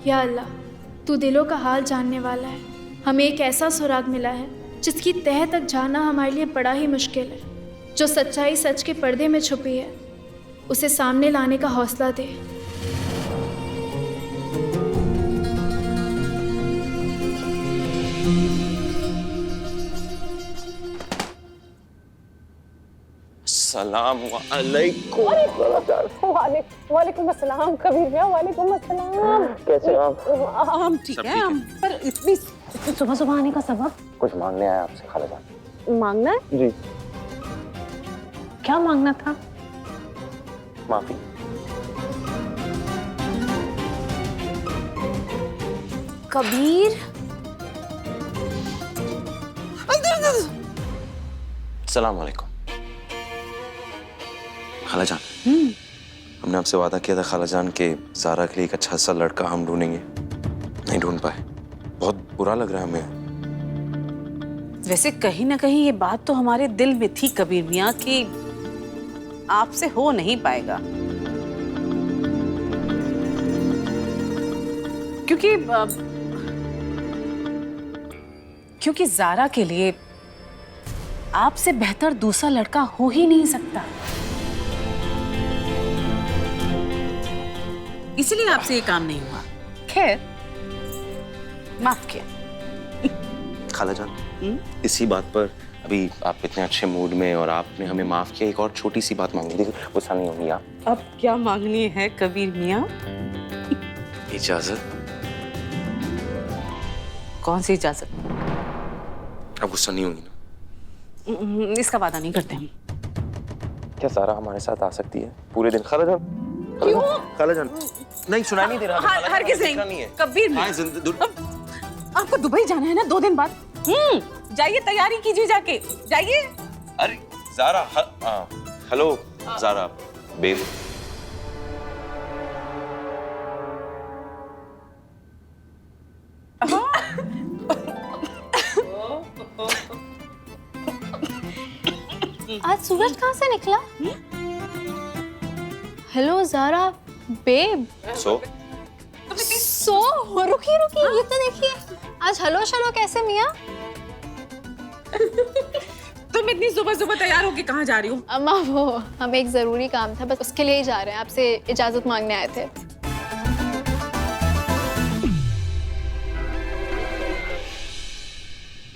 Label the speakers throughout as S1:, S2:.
S1: या अल्लाह, तू दिलों का हाल जानने वाला है। हमें एक ऐसा सुराग मिला है जिसकी तह तक जाना हमारे लिए बड़ा ही मुश्किल है। जो सच्चाई सच के पर्दे में छुपी है, उसे सामने लाने का हौसला दे।
S2: अस्सलाम वालेकुम।
S3: वालेकुम अस्सलाम कबीर भैया। वालेकुम अस्सलाम।
S2: कैसे हो आप?
S3: हम ठीक है। हम पर इतनी सुबह सुबह आने का सबब?
S2: कुछ मांगने आया आपसे खाला जान।
S3: मांगना है?
S2: जी।
S3: क्या मांगना था?
S2: माफी।
S3: कबीर।
S2: अस्सलाम वालेकुम। खाला जान, हमने आपसे वादा किया था खाला जान के ज़ारा के लिए एक अच्छा सा लड़का हम ढूंढेंगे, नहीं ढूंढ पाए। बहुत बुरा लग रहा है हमें।
S4: वैसे कहीं ना कहीं ये बात तो हमारे दिल में थी कबीर मियाँ कि आपसे हो नहीं पाएगा, क्योंकि ज़ारा के लिए आपसे बेहतर दूसरा लड़का हो ही नहीं सकता। इसलिए आपसे ये काम नहीं हुआ। खैर, माफ किया।
S2: खाला जान, इसी बात पर अभी आप इतने अच्छे मूड में और आपने हमें माफ किया, एक और छोटी सी बात मांगी, देखिए गुस्सा नहीं होगी आप।
S4: अब क्या मांगनी है कबीर मियाँ?
S2: इजाजत।
S4: कौन सी इजाजत?
S2: अब गुस्सा नहीं होगी ना?
S4: इसका वादा नहीं करते हम।
S2: क्या ज़ारा हमारे साथ आ सकती है पूरे दिन? खाला जान,
S4: क्यों?
S2: खाला जान, नहीं सुनाई नहीं दे रहा।
S4: हर किसी नहीं। कबीर मियाँ, आपको दुबई जाना है ना 2 दिन बाद? जाइए, तैयारी कीजिए, जाके जाइए।
S2: अरे ज़ारा, हेलो ज़ारा बेब।
S1: आज सूरज कहाँ से निकला? Hello Zaara babe. सो रुकी ये तो देखिए, आज हलो शलो कैसे मियाँ?
S4: तुम इतनी सुबह सुबह तैयार होके कहाँ जा रही हो?
S1: अम्मा वो हमें एक जरूरी काम था, बस उसके लिए ही जा रहे हैं। आपसे इजाजत मांगने आए थे।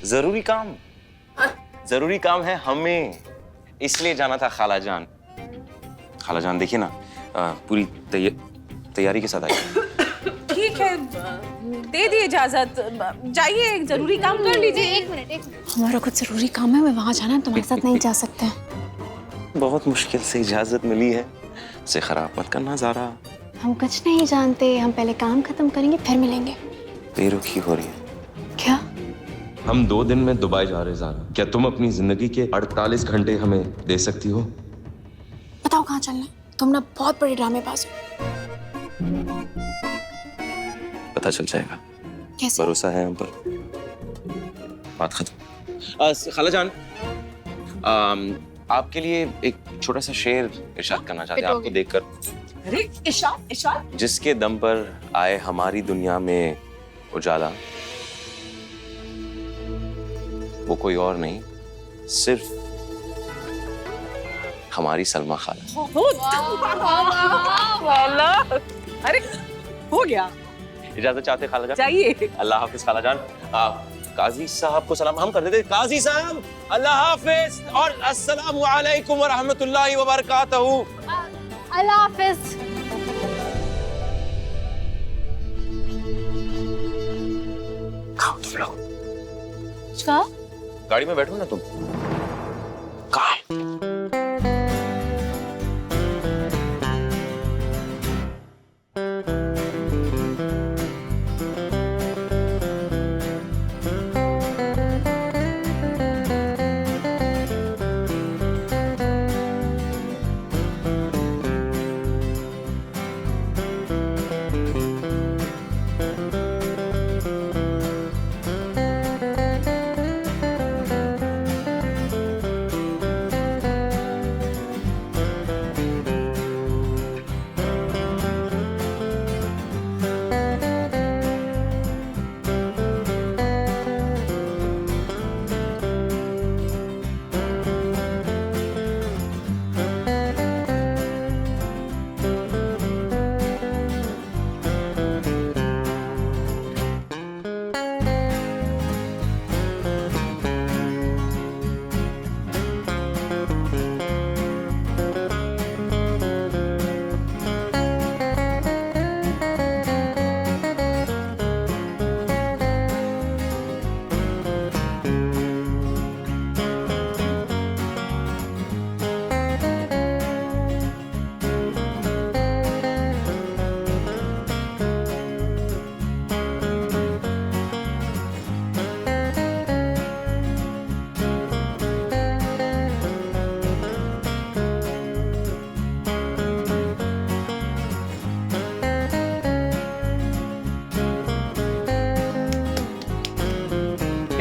S2: जरूरी काम? जरूरी काम है हमें, इसलिए जाना था खाला जान। खाला जान देखिए ना, पूरी तैयारी के साथ आई।
S4: ठीक है, दे दी इजाजत, जाइए, एक जरूरी काम कर लीजिए।
S1: एक मिनट। हमारा कुछ जरूरी काम है, मैं वहाँ जाना है, तुम्हारे साथ नहीं जा सकते।
S2: बहुत मुश्किल से इजाजत मिली है, उसे खराब मत करना ज़ारा।
S1: हम कुछ नहीं जानते, हम पहले काम खत्म करेंगे फिर मिलेंगे।
S2: बेरुखी हो रही है।
S1: क्या?
S5: हम 2 दिन में दुबई जा रहे ज़ारा। क्या तुम अपनी जिंदगी के 48 घंटे हमें दे सकती हो?
S1: बताओ कहाँ चलना है? तुम ना बहुत बड़ी ड्रामेबाज हो।
S2: पता चल जाएगा।
S1: कैसे?
S2: भरोसा है हम पर। बात खत्म। खाला जान, आपके लिए एक छोटा सा शेर इरशाद करना चाहते हैं, आपको देखकर।
S4: अरे इरशाद।
S2: जिसके दम पर आए हमारी दुनिया में उजाला, वो कोई और नहीं, सिर्फ हमारी सलमा खाला।
S4: अरे हो गया।
S2: इजाजत चाहते खाला जान?
S4: जाइए।
S2: अल्लाह हाफिज खाला जान। काजी साहब को सलाम हम कर देते। काजी साहब, अल्लाह हाफिज और अस्सलामु अलैकुम व रहमतुल्लाहि व बरकातहू।
S1: अल्लाह हाफिज।
S2: खाओ तुम लोग।
S1: क्या?
S2: गाड़ी में बैठो ना तुम। कहाँ है?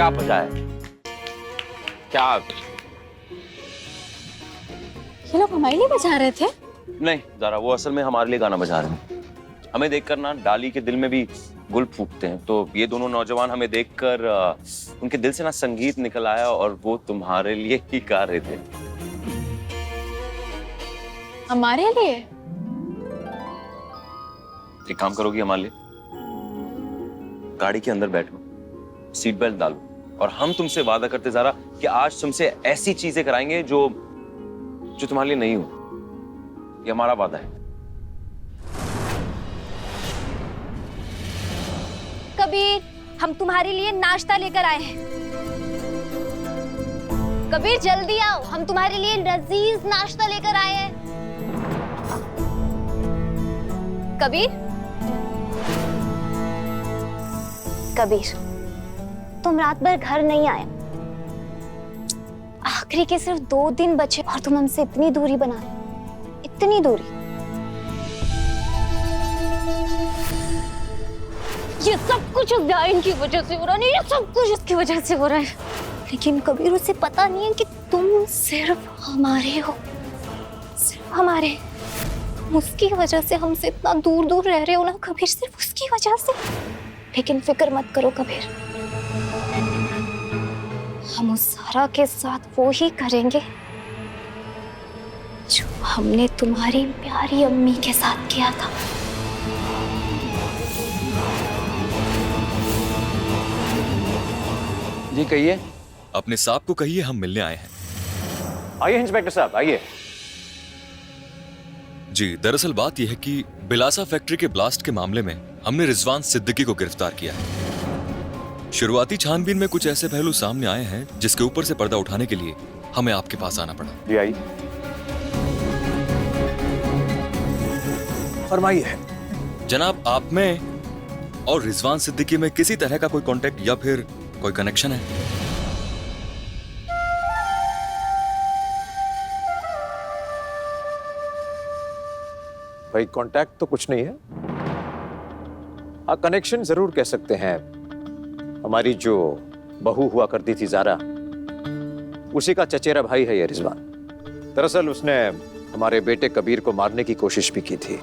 S2: क्या वजह है? क्या?
S3: ये लोग हमारे लिए बजा रहे थे?
S2: नहीं ज़रा, वो असल में हमारे लिए गाना बजा रहे हैं। हमें देखकर ना डाली के दिल में भी गुल फूटते हैं, तो ये दोनों नौजवान हमें देखकर उनके दिल से ना संगीत निकल आया और वो तुम्हारे लिए ही गा रहे थे।
S3: हमारे लिए?
S2: एक काम करोगी हमारे लिए? गाड़ी के अंदर बैठो, सीट बेल्ट डालो और हम तुमसे वादा करते ज़रा कि आज तुमसे ऐसी चीजें कराएंगे जो तुम्हारे लिए नहीं हो। ये हमारा वादा है।
S6: कबीर, हम तुम्हारे लिए नाश्ता लेकर आए हैं। कबीर जल्दी आओ, हम तुम्हारे लिए लजीज नाश्ता लेकर आए हैं। कबीर, कबीर, तुम रात भर घर नहीं आए। आखिरी के सिर्फ 2 दिन बचे और तुम हमसे इतनी दूरी बना रहे, इतनी दूरी। ये सब कुछ उस डायन की वजह से हो रहा है, ये सब कुछ उसकी वजह से हो रहा है। लेकिन कबीर, उसे पता नहीं है कि तुम सिर्फ हमारे हो, सिर्फ हमारे। तुम उसकी वजह से हमसे इतना दूर दूर रह रहे हो ना कबीर, सिर्फ उसकी वजह से। लेकिन फिक्र मत करो कबीर, हम उस सारा के साथ वो ही करेंगे जो हमने तुम्हारी प्यारी अम्मी के साथ किया था।
S7: जी कहिए।
S8: अपने साहब को कहिए हम मिलने आए हैं।
S7: आइए इंस्पेक्टर साहब, आइए।
S8: जी, दरअसल बात यह है कि बिलासा फैक्ट्री के ब्लास्ट के मामले में हमने रिजवान सिद्दीकी को गिरफ्तार किया है। शुरुआती छानबीन में कुछ ऐसे पहलू सामने आए हैं जिसके ऊपर से पर्दा उठाने के लिए हमें आपके पास आना पड़ा।
S7: जी आइए, फरमाइए।
S8: जनाब, आप में और रिजवान सिद्दीकी में किसी तरह का कोई कांटेक्ट या फिर कोई कनेक्शन है?
S7: भाई कांटेक्ट तो कुछ नहीं है। हाँ, कनेक्शन जरूर कह सकते हैं। हमारी जो बहू हुआ करती थी ज़ारा, उसी का चचेरा भाई है ये रिजवान। दरअसल उसने हमारे बेटे कबीर को मारने की कोशिश भी की थी।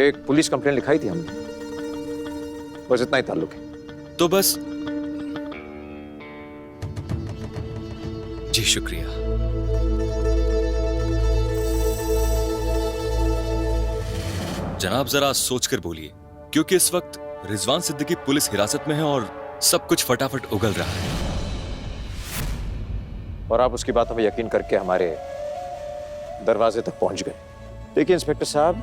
S7: एक पुलिस कंप्लेंट लिखाई थी हमने, बस इतना ही ताल्लुक है।
S8: तो बस। जी शुक्रिया। जनाब, जरा सोचकर बोलिए, क्योंकि इस वक्त रिजवान सिद्दीकी पुलिस हिरासत में है और सब कुछ फटाफट उगल रहा है।
S7: और आप उसकी बातों में यकीन करके हमारे दरवाजे तक पहुंच गए। देखिए इंस्पेक्टर साहब,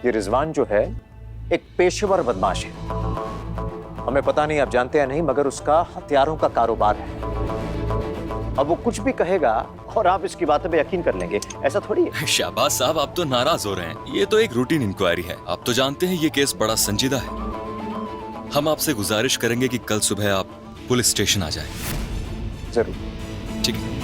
S7: ये रिजवान जो है एक पेशेवर बदमाश है। हमें पता नहीं, आप जानते हैं नहीं, मगर उसका हथियारों का कारोबार है। अब वो कुछ भी कहेगा और आप इसकी बातों पे यकीन कर लेंगे, ऐसा थोड़ी है।
S8: शाबाश साहब, आप तो नाराज हो रहे हैं। ये तो एक रूटीन इंक्वायरी है। आप तो जानते हैं ये केस बड़ा संजीदा है। हम आपसे गुजारिश करेंगे कि कल सुबह आप पुलिस स्टेशन आ जाएं।
S7: जरूर।
S8: ठीक है।